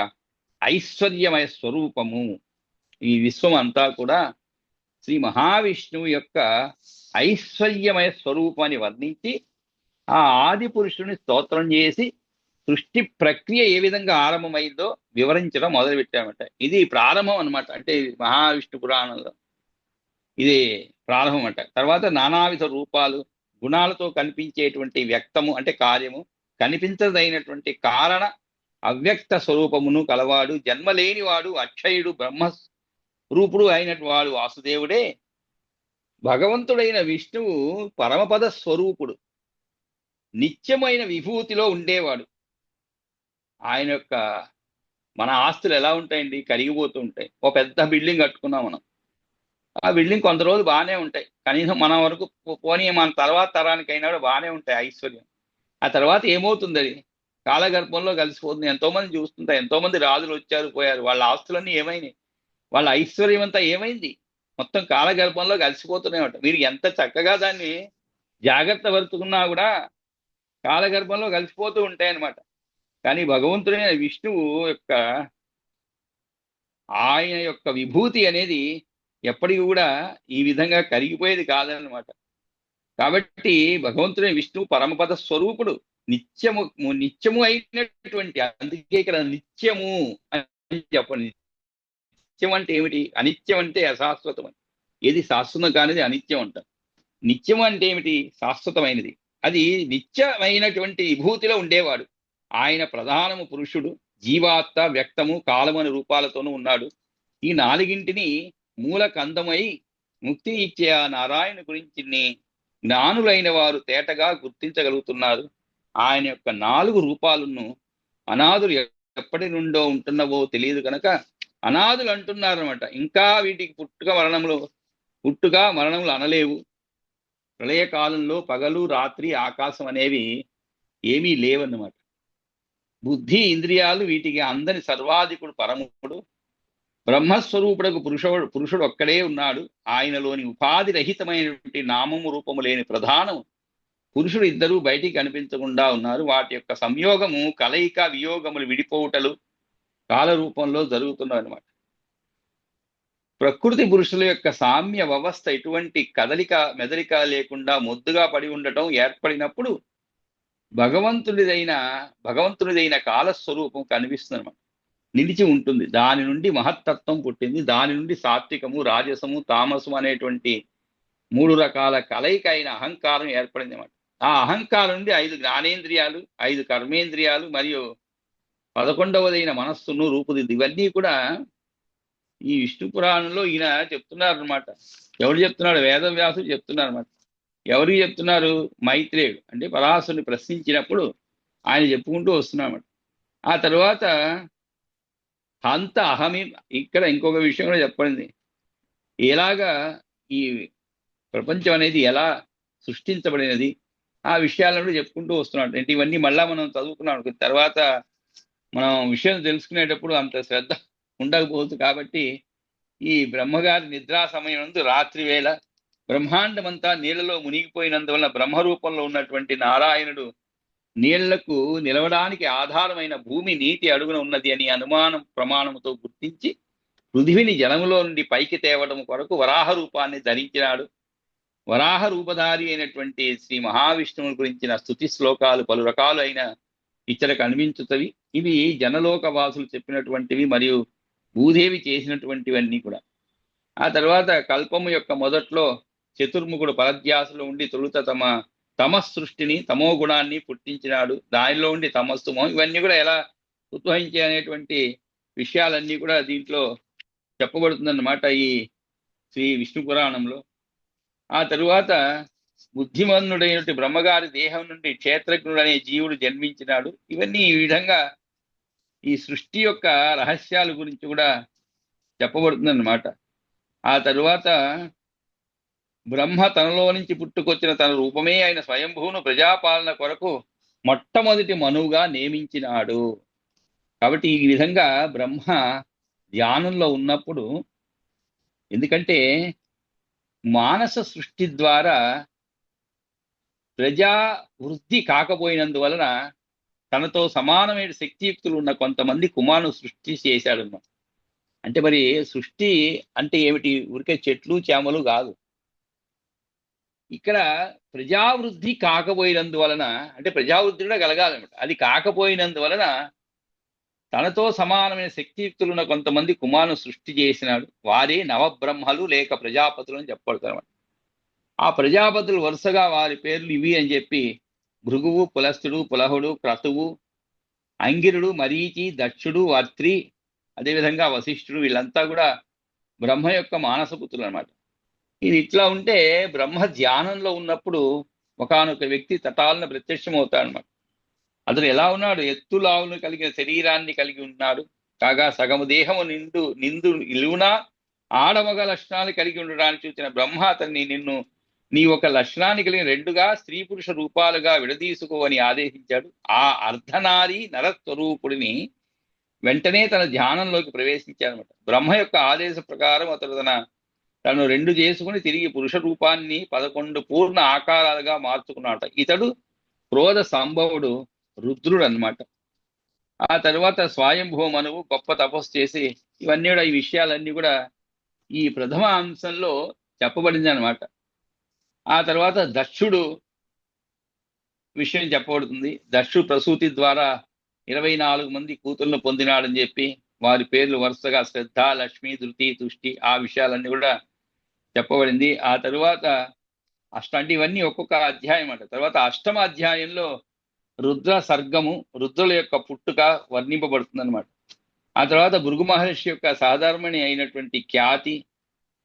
ఐశ్వర్యమయ స్వరూపము. ఈ విశ్వం అంతా కూడా శ్రీ మహావిష్ణువు యొక్క ఐశ్వర్యమయ స్వరూపాన్ని వర్ణించి ఆ ఆది పురుషుని స్తోత్రం చేసి సృష్టి ప్రక్రియ ఏ విధంగా ఆరంభమైందో వివరించడం మొదలుపెట్టామట. ఇది ప్రారంభం అనమాట. అంటే మహావిష్ణు పురాణంలో ఇది ప్రారంభం అంట. తర్వాత నానావిధ రూపాలు గుణాలతో కనిపించేటువంటి వ్యక్తము అంటే కార్యము, కనిపించదైనటువంటి కారణ అవ్యక్త స్వరూపమును కలవాడు, జన్మలేనివాడు, అక్షయుడు, బ్రహ్మ రూపుడు అయినటు వాడు వాసుదేవుడే. భగవంతుడైన విష్ణువు పరమపద స్వరూపుడు, నిత్యమైన విభూతిలో ఉండేవాడు. ఆయన యొక్క మన ఆస్తులు ఎలా ఉంటాయండి? కరిగిపోతూ ఉంటాయి. ఒక పెద్ద బిల్డింగ్ కట్టుకున్నాం మనం. ఆ బిల్డింగ్ కొంత రోజులు బాగానే ఉంటాయి, కనీసం మన వరకు పోనీ మన తర్వాత తరానికైనా కూడా బాగానే ఉంటాయి ఐశ్వర్యం. ఆ తర్వాత ఏమవుతుంది? అది కాలగర్భంలో కలిసిపోతుంది. ఎంతో మంది చూస్తుంటాయి, ఎంతో మంది రాజులు వచ్చారు పోయారు, వాళ్ళ ఆస్తులన్నీ ఏమైనాయి, వాళ్ళ ఐశ్వర్యం అంతా ఏమైంది? మొత్తం కాలగర్భంలో కలిసిపోతూనే ఉంటాయి. మీరు ఎంత చక్కగా దాన్ని జాగ్రత్త పరుచుకున్నా కూడా కాలగర్భంలో కలిసిపోతూ ఉంటాయి అన్నమాట. కానీ భగవంతుడైన విష్ణువు యొక్క ఆయన యొక్క విభూతి అనేది ఎప్పటికీ కూడా ఈ విధంగా కరిగిపోయేది కాదనమాట. కాబట్టి భగవంతుడైన విష్ణువు పరమపద స్వరూపుడు, నిత్యము అయినటువంటి, అందుకే ఇక్కడ నిత్యము అని చెప్పండి. నిత్యం అంటే ఏమిటి? అనిత్యం అంటే అశాశ్వతం అని. ఏది శాశ్వతం కానిది అనిత్యం అంటారు. నిత్యం అంటే ఏమిటి? శాశ్వతమైనది. అది నిత్యమైనటువంటి విభూతిలో ఉండేవాడు. ఆయన ప్రధానము పురుషుడు, జీవాత్మ, వ్యక్తము, కాలమని రూపాలతోనూ ఉన్నాడు. ఈ నాలుగింటిని మూల కందమై ముక్తి ఇచ్చే ఆ నారాయణ గురించి జ్ఞానులైన వారు తేటగా గుర్తించగలుగుతున్నారు. ఆయన యొక్క 4 రూపాలను అనాథులు ఎప్పటి నుండో ఉంటున్నవో తెలియదు కనుక అనాథులు అంటున్నారనమాట. ఇంకా వీటికి పుట్టుగా మరణములు అనలేవు. ప్రళయకాలంలో పగలు రాత్రి ఆకాశం అనేవి ఏమీ లేవన్నమాట. బుద్ధి ఇంద్రియాలు వీటికి అందని సర్వాధికుడు పరముడు బ్రహ్మస్వరూపుడకు పురుషుడు ఒక్కడే ఉన్నాడు. ఆయనలోని ఉపాధి రహితమైనటువంటి నామము రూపము లేని ప్రధానము పురుషుడు ఇద్దరూ బయటికి కనిపించకుండా ఉన్నారు. వాటి యొక్క సంయోగము, కలయిక, వియోగములు, విడిపోవుటలు కాల రూపంలో జరుగుతున్నాయి అన్నమాట. ప్రకృతి పురుషుల యొక్క సామ్య వ్యవస్థ ఎటువంటి కదలిక మెదలిక లేకుండా మొద్దుగా పడి ఉండటం ఏర్పడినప్పుడు భగవంతునిదైన కాలస్వరూపం కనిపిస్తుంది అన్నమాట. నిలిచి ఉంటుంది. దాని నుండి మహత్తత్వం పుట్టింది. దాని నుండి సాత్వికము, రాజసము, తామసము అనేటువంటి 3 రకాల కలయిక అయిన అహంకారం ఏర్పడింది అన్నమాట. ఆ అహంకారం నుండి 5 జ్ఞానేంద్రియాలు, 5 కర్మేంద్రియాలు మరియు 11వదైన మనస్సును రూపుదిద్ది. ఇవన్నీ కూడా ఈ విష్ణు పురాణంలో ఈయన చెప్తున్నారనమాట. ఎవరు చెప్తున్నాడు? వేదవ్యాసుడు చెప్తున్నారన్నమాట. ఎవరికి చెప్తున్నారు? మైత్రేయుడు అంటే పరాశరుని ప్రశ్నించినప్పుడు ఆయన చెప్పుకుంటూ వస్తున్నారన్నమాట. ఆ తర్వాత హంత అహమి, ఇక్కడ ఇంకొక విషయం కూడా చెప్పండి. ఎలాగా ఈ ప్రపంచం అనేది ఎలా సృష్టించబడినది ఆ విషయాలను చెప్పుకుంటూ వస్తున్నాడు. అంటే ఇవన్నీ మళ్ళా మనం చదువుకున్నాం. తర్వాత మనం విషయం తెలుసుకునేటప్పుడు అంత శ్రద్ధ ఉండకపోవచ్చు. కాబట్టి ఈ బ్రహ్మగారి నిద్రా సమయం నందు రాత్రి వేళ బ్రహ్మాండమంతా నీళ్లలో మునిగిపోయినందువల్ల బ్రహ్మరూపంలో ఉన్నటువంటి నారాయణుడు నీళ్లకు నిలవడానికి ఆధారమైన భూమి నీటి అడుగున ఉన్నది అని ప్రమాణముతో గుర్తించి పృథివిని జలములో నుండి పైకి తేవడం కొరకు వరాహ రూపాన్ని ధరించినాడు. వరాహ రూపధారి అయినటువంటి శ్రీ మహావిష్ణువు గురించిన స్తుతి శ్లోకాలు పలు రకాలు అయిన ఇక్కడ కనిపించుతవి. ఇవి జనలోక వాసులు చెప్పినటువంటివి మరియు భూదేవి చేసినటువంటివన్నీ కూడా. ఆ తర్వాత కల్పము యొక్క మొదట్లో చతుర్ముఖుడు పరధ్యాసలో ఉండి తొలుత తమస్సృష్టిని, తమో గుణాన్ని పుట్టించినాడు. దానిలో ఉండి తమస్సు ఇవన్నీ కూడా ఎలా ఉద్భవించాయి అనేటువంటి విషయాలన్నీ కూడా దీంట్లో చెప్పబడుతుందన్నమాట ఈ శ్రీ విష్ణు పురాణంలో. ఆ తరువాత బుద్ధిమన్నుడైనటువంటి బ్రహ్మగారి దేహం నుండి క్షేత్రజ్ఞుడు అనే జీవుడు జన్మించినాడు. ఇవన్నీ ఈ విధంగా ఈ సృష్టి యొక్క రహస్యాల గురించి కూడా చెప్పబడుతుందన్నమాట. ఆ తరువాత బ్రహ్మ తనలో నుంచి పుట్టుకొచ్చిన తన రూపమే అయిన స్వయంభూను ప్రజాపాలన కొరకు మొట్టమొదటి మనువుగా నియమించినాడు. కాబట్టి ఈ విధంగా బ్రహ్మ ధ్యానంలో ఉన్నప్పుడు, ఎందుకంటే మానస సృష్టి ద్వారా ప్రజా వృద్ధి కాకపోయినందువలన తనతో సమానమైన శక్తియుక్తులు ఉన్న కొంతమంది కుమారును సృష్టి చేశాడన్నమాట. అంటే మరి సృష్టి అంటే ఏమిటి? ఊరికే చెట్లు చేమలు కాదు. ఇక్కడ ప్రజావృద్ధి కాకపోయినందువలన, అంటే ప్రజావృద్ధి కూడా కలగాలన్నమాట. అది కాకపోయినందువలన తనతో సమానమైన శక్తియుక్తులున్న కొంతమంది కుమారుని సృష్టి చేసినాడు. వారే నవబ్రహ్మలు లేక ప్రజాపతులు అని చెప్పబడతారు. ఆ ప్రజాపతులు వరుసగా వారి పేర్లు ఇవి అని చెప్పి భృగువు, పులస్తుడు, పులహుడు, క్రతువు, అంగిరుడు, మరీచి, దక్షుడు, అత్రి, అదేవిధంగా వశిష్ఠుడు, వీళ్ళంతా కూడా బ్రహ్మ యొక్క మానసపుత్రులు అనమాట. ఇది ఇట్లా ఉంటే బ్రహ్మ ధ్యానంలో ఉన్నప్పుడు ఒకానొక వ్యక్తి తటాలను ప్రత్యక్షమవుతాడనమాట. అతడు ఎలా ఉన్నాడు? ఎత్తులావును కలిగిన శరీరాన్ని కలిగి ఉన్నాడు. కాగా సగము దేహము నిందు ఇలువునా ఆడమగ లక్షణాలు కలిగి ఉండడానికి చూసిన బ్రహ్మ అతన్ని నీ ఒక లక్షణాన్ని కలిగిన రెండుగా స్త్రీ పురుష రూపాలుగా విడదీసుకో అని ఆదేశించాడు. ఆ అర్ధనారి నరస్వరూపుడిని వెంటనే తన ధ్యానంలోకి ప్రవేశించాడనమాట. బ్రహ్మ యొక్క ఆదేశ ప్రకారం అతడు తను రెండు చేసుకుని తిరిగి పురుష రూపాన్ని 11 పూర్ణ ఆకారాలుగా మార్చుకున్నాడు. ఇతడు క్రోధ సంభవుడు రుద్రుడు అనమాట. ఆ తర్వాత స్వయంభూ మనువు గొప్ప తపస్సు చేసి ఇవన్నీ కూడా, ఈ విషయాలన్నీ కూడా ఈ ప్రథమ అంశంలో చెప్పబడింది అనమాట. ఆ తర్వాత దక్షుడు విషయం చెప్పబడుతుంది. దక్షుడు ప్రసూతి ద్వారా 24 మంది కూతుర్లను పొందినాడని చెప్పి వారి పేర్లు వరుసగా శ్రద్ధ, లక్ష్మి, ధృతి, తుష్టి, ఆ విషయాలన్నీ కూడా చెప్పబడింది. ఆ తరువాత అంటే ఇవన్నీ ఒక్కొక్క అధ్యాయం అంట. తర్వాత అష్టమ అధ్యాయంలో రుద్ర సర్గము, రుద్రుల యొక్క పుట్టుక వర్ణింపబడుతుంది అనమాట. ఆ తర్వాత భృగు మహర్షి యొక్క సాధారణమణి అయినటువంటి ఖ్యాతి,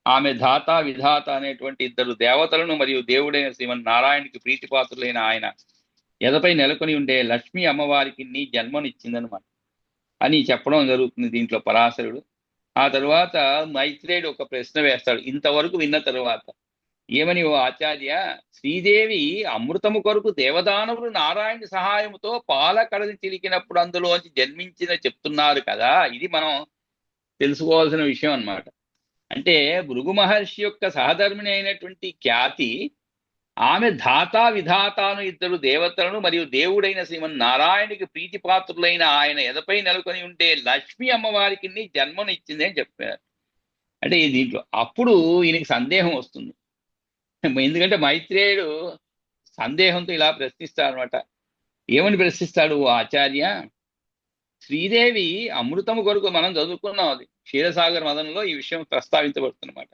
ఆమె ధాత విధాత అనేటువంటి ఇద్దరు దేవతలను మరియు దేవుడైన శ్రీమన్నారాయణకి ప్రీతిపాత్రులైన ఆయన ఎదపై నెలకొని ఉండే లక్ష్మీ అమ్మవారికి జన్మనిచ్చిందనమాట అని చెప్పడం జరుగుతుంది దీంట్లో పరాశరుడు. ఆ తరువాత మైత్రేయుడు ఒక ప్రశ్న వేస్తాడు ఇంతవరకు విన్న తరువాత. ఏమని? ఓ ఆచార్య, శ్రీదేవి అమృతము కొరకు దేవదానవులు నారాయణ సహాయముతో పాల కడలి చిలికినప్పుడు అందులోంచి జన్మించిన చెప్తున్నారు కదా, ఇది మనం తెలుసుకోవాల్సిన విషయం అన్నమాట. అంటే భృగు మహర్షి యొక్క సహధర్మిణి అయినటువంటి ఖ్యాతి, ఆమె ధాత విధాతాను ఇద్దరు దేవతలను మరియు దేవుడైన శ్రీమన్నారాయణకి ప్రీతిపాత్రులైన ఆయన ఎదపై నెలకొని ఉంటే లక్ష్మీ అమ్మవారికి జన్మనిచ్చింది అని చెప్పారు. అంటే దీంట్లో అప్పుడు ఈయనకి సందేహం వస్తుంది. ఎందుకంటే మైత్రేయుడు సందేహంతో ఇలా ప్రశ్నిస్తాడనమాట. ఏమని ప్రశ్నిస్తాడు? ఓ ఆచార్య, శ్రీదేవి అమృతము కొరకు మనం చదువుకున్నాం, అది క్షీరసాగర్ మదనంలో ఈ విషయం ప్రస్తావించబడుతుందన్నమాట.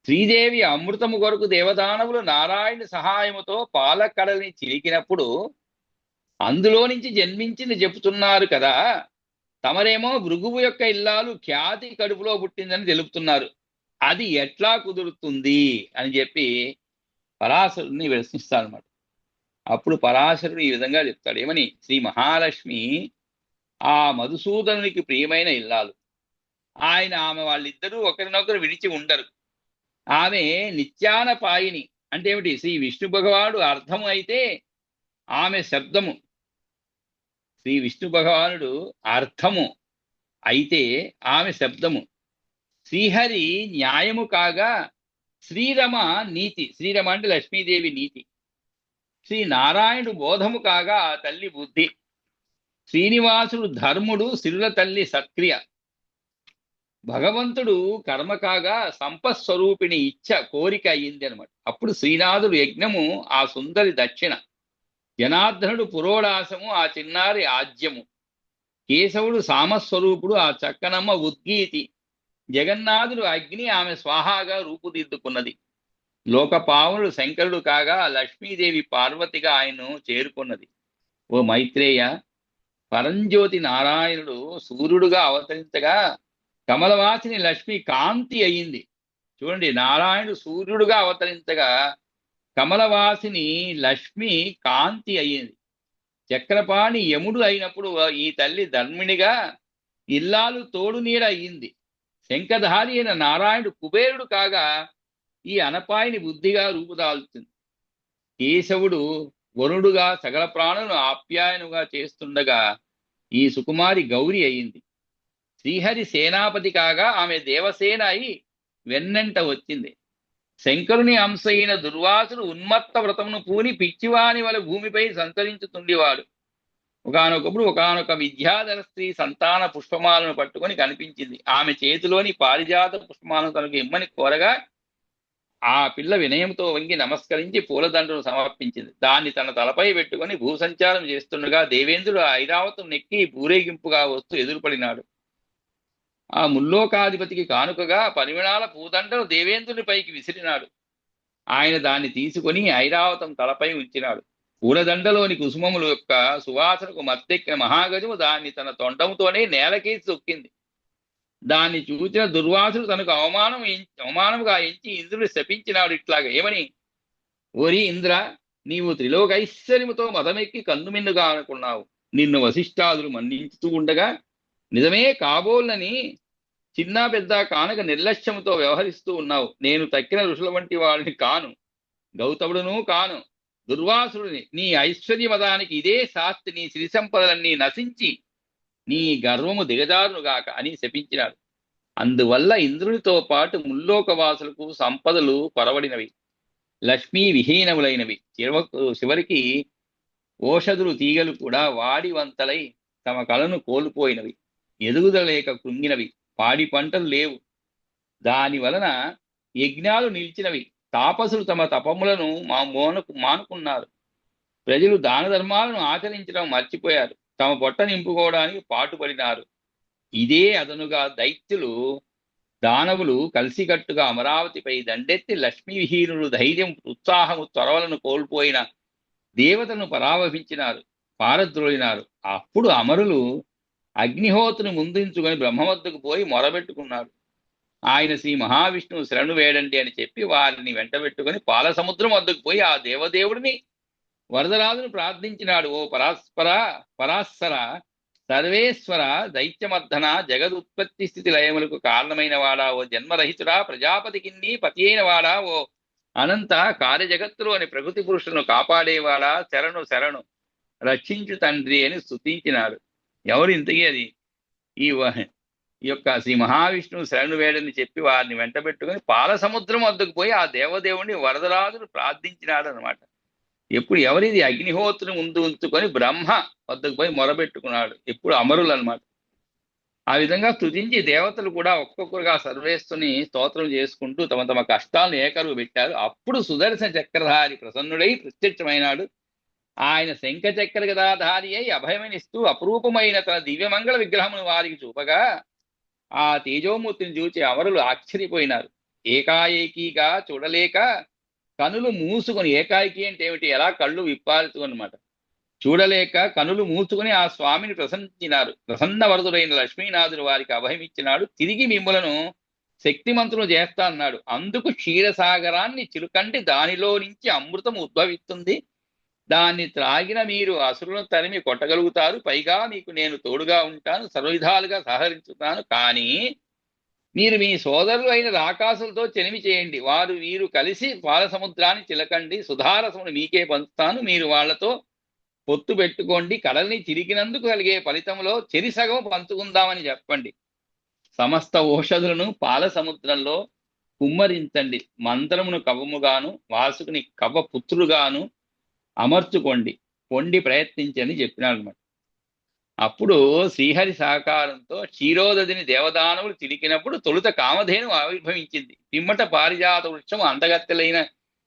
శ్రీదేవి అమృతము కొరకు దేవదానవులు నారాయణ సహాయముతో పాలకడలిని చిలికినప్పుడు అందులో నుంచి జన్మించింది చెబుతున్నారు కదా, తమరేమో భృగువు యొక్క ఇల్లాలు ఖ్యాతి కడుపులో పుట్టిందని తెలుపుతున్నారు, అది ఎట్లా కుదురుతుంది అని చెప్పి పరాశరుడిని ప్రశ్నిస్తాడనమాట. అప్పుడు పరాశరుడు ఈ విధంగా చెప్తాడు. ఏమని? శ్రీ మహాలక్ష్మి ఆ మధుసూదనునికి ప్రియమైన ఇల్లాలు. ఆమె వాళ్ళిద్దరూ ఒకరినొకరు విడిచి ఉండరు. ఆమె నిత్యాన పాయిని. అంటే ఏమిటి? శ్రీ విష్ణు భగవానుడు అర్థము అయితే ఆమె శబ్దము. శ్రీ విష్ణు భగవానుడు అర్థము అయితే ఆమె శబ్దము. శ్రీహరి న్యాయము కాగా శ్రీరమ నీతి. శ్రీరమ అంటే లక్ష్మీదేవి నీతి. శ్రీ నారాయణుడు బోధము కాగా ఆ తల్లి బుద్ధి. శ్రీనివాసుడు ధర్ముడు, సిరుల తల్లి సత్క్రియ. భగవంతుడు కర్మ కాగా సంపస్వరూపిణి ఇచ్చ కోరిక అయ్యింది అనమాట. అప్పుడు శ్రీనాథుడు యజ్ఞము, ఆ సుందరి దక్షిణ. జనార్దనుడు పురోడాసము, ఆ చిన్నారి ఆజ్యము. కేశవుడు సామస్వరూపుడు, ఆ చక్కనమ్మ ఉద్గీతి. జగన్నాథుడు అగ్ని, ఆమె స్వాహాగా రూపుదిద్దుకున్నది. లోకపావనుడు శంకరుడు కాగా లక్ష్మీదేవి పార్వతిగా ఆయన్ను చేరుకున్నది. ఓ మైత్రేయ, పరంజ్యోతి నారాయణుడు సూర్యుడుగా అవతరించగా కమలవాసిని లక్ష్మి కాంతి అయింది. చూడండి, నారాయణుడు సూర్యుడుగా అవతరించగా కమలవాసిని లక్ష్మి కాంతి అయ్యింది. చక్రపాణి యముడు అయినప్పుడు ఈ తల్లి ధర్మిణిగా, ఇల్లాలు తోడు నీడ అయ్యింది. శంఖధారి అయిన నారాయణుడు కుబేరుడు కాగా ఈ అనపాయిని బుద్ధిగా రూపుదాల్చింది. కేశవుడు వరుడుగా సకల ప్రాణులను ఆప్యాయనుగా చేస్తుండగా ఈ సుకుమారి గౌరి అయింది. శ్రీహరి సేనాపతి కాగా ఆమె దేవసేన అయి వెన్నంట వచ్చింది. శంకరుని అంశ అయిన దుర్వాసుడు ఉన్మత్త వ్రతమును పూని పిచ్చివాని వల భూమిపై సంచరించుతుండేవాడు. ఒకానొక విద్యాధర స్త్రీ సంతాన పుష్పమాలను పట్టుకొని కనిపించింది. ఆమె చేతిలోని పారిజాత పుష్పమాలను తనకు ఇమ్మని కోరగా ఆ పిల్ల వినయంతో వంగి నమస్కరించి పూలదండను సమర్పించింది. దాన్ని తన తలపై పెట్టుకుని భూసంచారం చేస్తుండగా దేవేంద్రుడు ఐరావతం నెక్కి ఊరేగింపుగా వస్తూ ఎదురుపడినాడు. ఆ ముల్లోకాధిపతికి కానుకగా పరిమళాల పూదండను దేవేంద్రుని పైకి విసిరినాడు. ఆయన దాన్ని తీసుకుని ఐరావతం తలపై ఉంచినాడు. పూలదండలోని కుసుమముల యొక్క సువాసనకు మత్తెక్కిన మహాగజము దాన్ని తన తొండంతోనే నేలకేసి తొక్కింది. దాన్ని చూచిన దుర్వాసుడు తనకు అవమానముగా ఎంచి ఇంద్రుడు శపించినాడు ఇట్లాగా ఏమని, ఓరి ఇంద్ర, నీవు త్రిలోకైశ్వర్యముతో మదమెక్కి కన్నుమిన్నుగా అనుకున్నావు. నిన్ను వశిష్ఠాదులు మన్నించుతూ ఉండగా నిజమే కాబోలని చిన్న పెద్ద కానక నిర్లక్ష్యముతో వ్యవహరిస్తూ ఉన్నావు. నేను తక్కిన ఋషుల వంటి వాడిని కాను, గౌతముడును కాను, దుర్వాసుడిని. నీ ఐశ్వర్యమదానికి ఇదే శాస్త్రి. నీ సిరి సంపదలన్నీ నశించి నీ గర్వము దిగజారునుగాక అని శపించినాడు. అందువల్ల ఇంద్రునితో పాటు ముల్లోకవాసులకు సంపదలు కొరవడినవి, లక్ష్మీ విహీనములైనవి. చివరికి ఓషధులు తీగలు కూడా వాడి వంతలై తమ కళను కోల్పోయినవి, ఎదుగుదల లేక కృంగినవి. పాడి పంటలు లేవు, దాని వలన యజ్ఞాలు నిలిచినవి. తాపసులు తమ తపములను మానుకున్నారు. ప్రజలు దాన ధర్మాలను ఆచరించడం మర్చిపోయారు, తమ పొట్ట నింపుకోవడానికి పాటుపడినారు. ఇదే అదనుగా దైత్యులు దానవులు కలిసికట్టుగా అమరావతిపై దండెత్తి లక్ష్మీ విహీనులు ధైర్యం ఉత్సాహము త్వరవలను కోల్పోయిన దేవతలను పరావహించినారు, పారద్రోలినారు. అప్పుడు అమరులు అగ్నిహోత్రుని ముందుంచుకొని బ్రహ్మ వద్దకు పోయి మొరబెట్టుకున్నారు. ఆయన శ్రీ మహావిష్ణువు శరణు వేడండి అని చెప్పి వారిని వెంటబెట్టుకుని పాల సముద్రం వద్దకు పోయి ఆ దేవదేవుడిని వరదరాజును ప్రార్థించినాడు. ఓ పరాస్పర సర్వేశ్వర దైత్యమర్ధన జగదుత్పత్తి స్థితి లయములకు కారణమైన వాడా, ఓ జన్మరహితుడా, ప్రజాపతికిన్ని పతి అయిన వాడా, ఓ అనంత కార్యజగత్తులోని ప్రకృతి పురుషులను కాపాడేవాడా, శరణు శరణు రక్షించు తండ్రి అని స్తుతించినాడు. ఎవరు ఇంతకీ అది? ఈ యొక్క శ్రీ మహావిష్ణువు శరణు వేడని చెప్పి వారిని వెంటబెట్టుకుని పాల సముద్రం వద్దకు పోయి ఆ దేవదేవుడిని వరదరాజును ప్రార్థించినాడు అనమాట. ఎప్పుడు ఎవరిది? అగ్నిహోత్రుని ముందు ఉంచుకొని బ్రహ్మ వద్దకు పోయి మొరబెట్టుకున్నాడు. ఎప్పుడు అమరులు అనమాట. ఆ విధంగా స్తుతించి దేవతలు కూడా ఒక్కొక్కరుగా సర్వేశ్వరుని స్తోత్రం చేసుకుంటూ తమ తమ కష్టాలను ఏకరువు పెట్టారు. అప్పుడు సుదర్శన చక్రధారి ప్రసన్నుడై ప్రత్యక్షమైనాడు. ఆయన శంఖ చక్ర గదాధారి అయి అభయమనిస్తూ అపురూపమైన తన దివ్యమంగళ విగ్రహమును వారికి చూపగా ఆ తేజోమూర్తిని చూచి అమరులు ఆశ్చర్యపోయినారు. ఏకాఏకీగా చూడలేక కనులు మూసుకొని, ఏకాకి అంటే ఏమిటి? ఎలా కళ్ళు విప్పారుతూ అనమాట. చూడలేక కనులు మూసుకొని ఆ స్వామిని ప్రశంసించినారు. ప్రసన్న వరదుడైన లక్ష్మీనాథుడు వారికి అభయమిచ్చినాడు. తిరిగి మిమ్మలను శక్తిమంతులు చేస్తా అన్నాడు. అందుకు క్షీరసాగరాన్ని చిలుకండి, దానిలో నుంచి అమృతం ఉద్భవిస్తుంది. దాన్ని త్రాగిన మీరు అసురులను తరిమి కొట్టగలుగుతారు. పైగా మీకు నేను తోడుగా ఉంటాను, సర్వవిధాలుగా సహకరించుతాను. కానీ మీరు మీ సోదరులు అయిన రాకాసులతో చెలిమి చేయండి. వీరు కలిసి పాల సముద్రాన్ని చిలకండి. సుధారసమును మీకే పంచుతాను. మీరు వాళ్లతో పొత్తు పెట్టుకోండి. కడల్ని చిరికినందుకు కలిగే ఫలితంలో చెరిసగం పంచుకుందామని చెప్పండి. సమస్త ఔషధులను పాల సముద్రంలో కుమ్మరించండి. మంత్రమును కవముగాను వాసుకుని కవ పుత్రుగాను అమర్చుకోండి, పొండి ప్రయత్నించని చెప్పినాడు అనమాట. అప్పుడు శ్రీహరి సహకారంతో క్షీరోదధిని దేవదానవులు చిలికినప్పుడు తొలుత కామధేను ఆవిర్భవించింది. పిమ్మట పారిజాత వృక్షము అందగత్తెలైన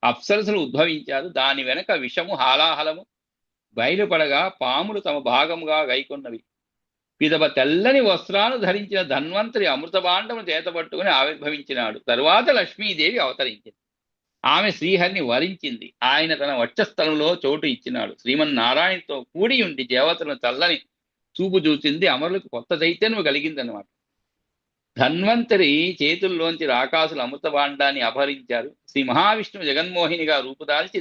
అప్సరసులు ఉద్భవించారు. దాని వెనక విషము హాలాహలము బయలుపడగా పాములు తమ భాగముగా గైకొన్నవి. పిదప తెల్లని వస్త్రాలు ధరించిన ధన్వంతరి అమృత భాండమును చేతపట్టుకుని ఆవిర్భవించినాడు. తరువాత లక్ష్మీదేవి అవతరించింది. ఆమె శ్రీహరిని వరించింది. ఆయన తన వక్షస్థలంలో చోటు ఇచ్చినాడు. శ్రీమన్నారాయణతో కూడి ఉండి దేవతలను చల్లని చూపు చూచింది. అమరులకు కొత్త చైతన్యం కలిగిందనమాట. ధన్వంతరి చేతుల్లోంచి రాకాసులు అమృత భాండాన్ని అపహరించారు. శ్రీ మహావిష్ణువు జగన్మోహినిగా రూపుదాల్చి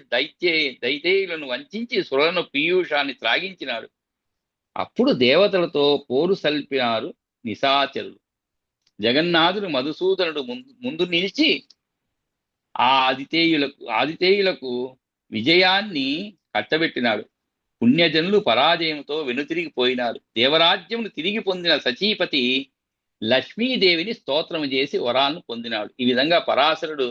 దైతేయులను వంచి సురలను పీయూషాన్ని త్రాగించినాడు. అప్పుడు దేవతలతో పోరు సల్పినారు నిశాచరులు. జగన్నాథుడు మధుసూదనుడు ముందు నిలిచి ఆ ఆదితేయులకు విజయాన్ని కట్టబెట్టినాడు. పుణ్యజనులు పరాజయంతో వెనుతిరిగిపోయినారు. దేవరాజ్యమును తిరిగి పొందిన సచీపతి లక్ష్మీదేవిని స్తోత్రం చేసి వరాలను పొందినాడు. ఈ విధంగా పరాశరుడు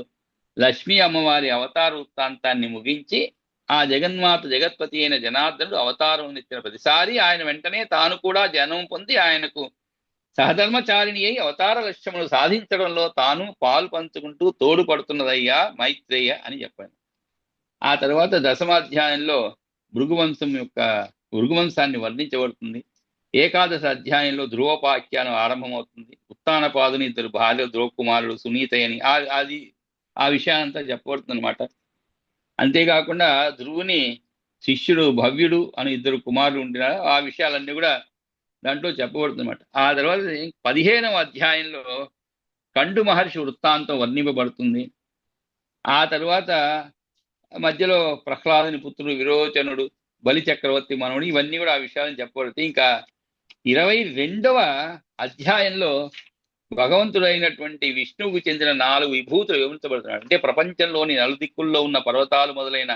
లక్ష్మీ అమ్మవారి అవతార వృత్తాంతాన్ని ముగించి ఆ జగన్మాత జగత్పతి అయిన జనార్దనుడు అవతారం ఎత్తిన ప్రతిసారి ఆయన వెంటనే తాను కూడా జనం పొంది ఆయనకు సహధర్మచారిణి అయి అవతార లక్ష్యమును సాధించడంలో తాను పాలు పంచుకుంటూ తోడుపడుతున్నదయ్యా మైత్రేయ అని చెప్పాను. ఆ తర్వాత దశమాధ్యాయంలో భృగువంశాన్ని వర్ణించబడుతుంది. ఏకాదశ అధ్యాయంలో ధ్రువోపాఖ్యానం ఆరంభమవుతుంది. ఉత్తానపాదుని ఇద్దరు భార్య ధ్రువకుమారుడు సునీతయని అది ఆ విషయాన్నంతా చెప్పబడుతుంది అనమాట. అంతేకాకుండా ధ్రువుని శిష్యుడు భవ్యుడు అని ఇద్దరు కుమారులు ఉండినారు. ఆ విషయాలన్నీ కూడా దాంట్లో చెప్పబడుతుంది అనమాట. ఆ తర్వాత 15వ అధ్యాయంలో కండు మహర్షి వృత్తాంతం వర్ణింపబడుతుంది. ఆ తర్వాత మధ్యలో ప్రహ్లాదుని పుత్రుడు విరోచనుడు, బలి చక్రవర్తి మనవుడు, ఇవన్నీ కూడా ఆ విషయాలను చెప్పబడుతాయి. ఇంకా 22వ అధ్యాయంలో భగవంతుడైనటువంటి విష్ణువుకు చెందిన 4 విభూతులు వివరించబడుతున్నాడు. అంటే ప్రపంచంలోని నలుదిక్కుల్లో ఉన్న పర్వతాలు మొదలైన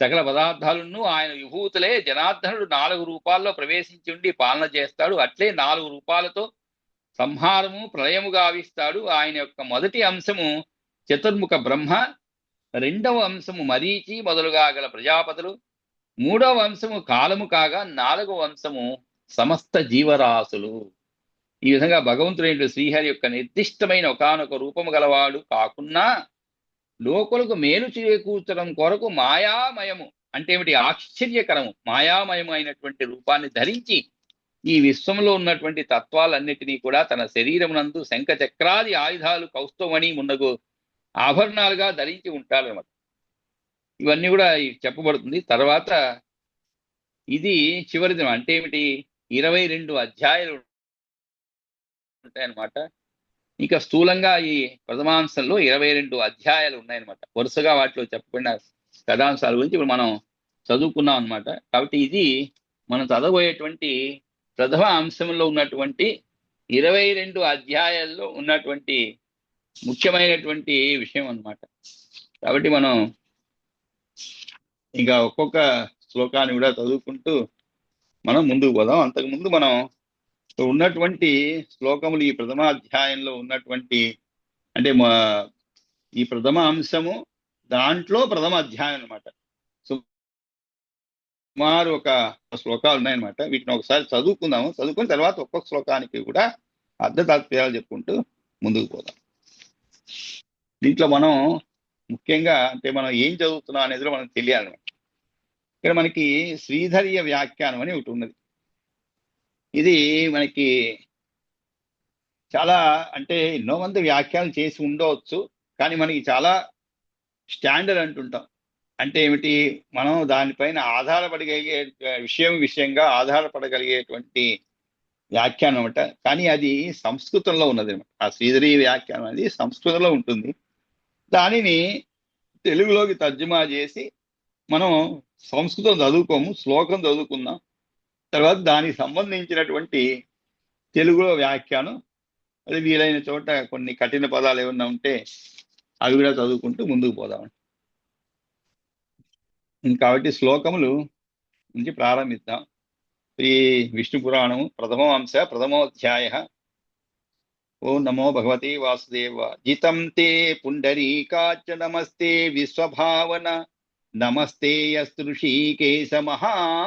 సకల పదార్థాలను ఆయన విభూతులే. జనార్దనుడు 4 రూపాల్లో ప్రవేశించి ఉండి పాలన చేస్తాడు. అట్లే 4 రూపాలతో సంహారము ప్రళయము గావిస్తాడు. ఆయన యొక్క మొదటి అంశము చతుర్ముఖ బ్రహ్మ, 2వ అంశము మరీచి మొదలుగా గల ప్రజాపతులు, 3వ అంశము కాలము కాగా 4వ అంశము సమస్త జీవరాశులు. ఈ విధంగా భగవంతుడైన శ్రీహరి యొక్క నిర్దిష్టమైన ఒకానొక రూపము గలవాడు కాకున్నా లోకులకు మేలు చేకూర్చడం కొరకు మాయామయము అంటే ఏమిటి, ఆశ్చర్యకరము మాయామయము అయినటువంటి రూపాన్ని ధరించి ఈ విశ్వంలో ఉన్నటువంటి తత్వాలన్నిటినీ కూడా తన శరీరమునందు శంఖ చక్రాది ఆయుధాలు కౌస్తుమణి మున్నగు ఆభరణాలుగా ధరించి ఉంటారన్నమాట. ఇవన్నీ కూడా చెప్పబడుతుంది. తర్వాత ఇది చివరి దినం అంటే ఏమిటి, 22 అధ్యాయాలు ఉంటాయన్నమాట. ఇక స్థూలంగా ఈ ప్రథమాంశంలో 22 అధ్యాయాలు ఉన్నాయన్నమాట. వరుసగా వాటిలో చెప్పబడిన కథాంశాల గురించి ఇప్పుడు మనం చదువుకున్నాం అనమాట. కాబట్టి ఇది మనం చదవబోయేటువంటి ప్రథమ అంశంలో ఉన్నటువంటి 22 అధ్యాయాల్లో ఉన్నటువంటి ముఖ్యమైనటువంటి విషయం అన్నమాట. కాబట్టి మనం ఇంకా ఒక్కొక్క శ్లోకాన్ని కూడా చదువుకుంటూ మనం ముందుకు పోదాం. అంతకుముందు మనం ఉన్నటువంటి శ్లోకములు ఈ ప్రథమ అధ్యాయంలో ఉన్నటువంటి అంటే ఈ ప్రథమ అంశము దాంట్లో ప్రథమ అధ్యాయం అనమాట. సుమారు ఒక శ్లోకాలు ఉన్నాయన్నమాట. వీటిని ఒకసారి చదువుకుందాము. చదువుకుని తర్వాత ఒక్కొక్క శ్లోకానికి కూడా అర్థ తాత్పర్యాలు చెప్పుకుంటూ ముందుకు పోదాం. దీంట్లో మనం ముఖ్యంగా అంటే మనం ఏం చదువుతున్నాం అనేది మనకు తెలియాలన్నమాట. ఇక్కడ మనకి శ్రీధర్య వ్యాఖ్యానం అని ఒకటి ఉన్నది. ఇది మనకి చాలా అంటే ఎన్నో మంది వ్యాఖ్యానం చేసి ఉండవచ్చు, కానీ మనకి చాలా స్టాండర్డ్ అంటుంటాం. అంటే ఏమిటి, మనం దానిపైన ఆధారపడగలిగే విషయంగా ఆధారపడగలిగేటువంటి వ్యాఖ్యానం అనమాట. కానీ అది సంస్కృతంలో ఉన్నది అనమాట. ఆ శ్రీధరీ వ్యాఖ్యానం అనేది సంస్కృతంలో ఉంటుంది. దానిని తెలుగులోకి తర్జుమా చేసి మనం సంస్కృతం చదువుకోము, శ్లోకం చదువుకుందాం. తర్వాత దానికి సంబంధించినటువంటి తెలుగులో వ్యాఖ్యానం, అది వీలైన చోట కొన్ని కఠిన పదాలు ఏమన్నా ఉంటే అవి కూడా చదువుకుంటూ ముందుకు పోదామండి. కాబట్టి శ్లోకములు నుంచి ప్రారంభిద్దాం. శ్రీ విష్ణు పురాణము ప్రథమో అంశ ప్రథమోధ్యాయ. ఓం నమో భగవతే వాసుదేవ. జితం తే పుండరీకాచ నమస్తే విశ్వభావన నమస్తే యస్తృషీకేశ మహాప్రస్థాన